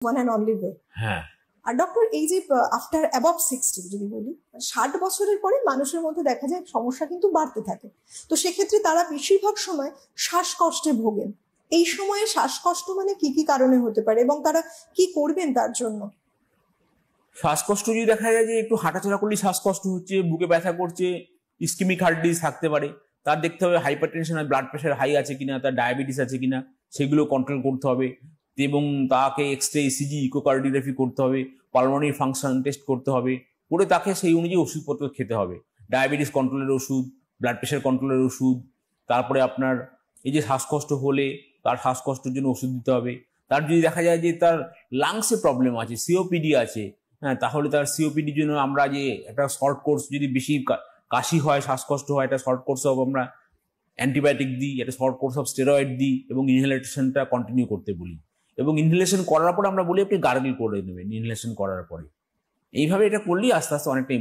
One and only way. হ্যাঁ। আর doctor, এই যে আফটার অ্যাবভ 60 যদি বলি, 60 বছরের পরে মানুষের মধ্যে দেখা যায় সমস্যা কিন্তু বাড়তে থাকে। তো সেক্ষেত্রে তারা বেশিরভাগ সময় শ্বাসকষ্টে ভোগেন। এই সময়ে শ্বাসকষ্ট মানে কি কি কারণে হতে পারে এবং তারা কি করবেন তার জন্য? শ্বাসকষ্ট যদি দেখা যায় যে একটু হাঁটাচলা করলে শ্বাসকষ্ট হচ্ছে, বুকে ব্যথা করছে, ইসকেমিক হার্ট ডিজিজ থাকতে পারে, তার দেখতে হবে হাইপার টেনশন আর ব্লাড প্রেশার হাই আছে কিনা, তার ডায়াবেটিস আছে কিনা, সেগুলো কন্ট্রোল করতে হবে এবং তাকে এক্সরে, ইসিজি, ইকোকার্ডিওগ্রাফি করতে হবে, পালমোনারি ফাংশন টেস্ট করতে হবে, করে তাকে সেই অনুযায়ী ওষুধপত্র খেতে হবে। ডায়াবেটিস কন্ট্রোলের ওষুধ, ব্লাড প্রেশার কন্ট্রোলের ওষুধ, তারপরে আপনার এই যে শ্বাসকষ্ট হলে তার শ্বাসকষ্টের জন্য ওষুধ দিতে হবে। তার যদি দেখা যায় যে তার লাংসে প্রবলেম আছে, সিওপিডি আছে, হ্যাঁ, তাহলে তার সিওপিডির জন্য আমরা যে একটা শর্ট কোর্স, যদি বেশি কাশি হয়, শ্বাসকষ্ট হয়, একটা শর্ট কোর্স অফ আমরা অ্যান্টিবায়োটিক দিই, একটা শর্ট কোর্স অফ স্টেরয়েড দিই এবং ইনহেলেশনটা কন্টিনিউ করতে বলি। এবং ইনহেলেশন করার পর আমরা বলি আপনি গার্গল করে নেবেন ইনহেলেশন করার পরে। এইভাবে এটা করলেই আস্তে আস্তে অনেকটা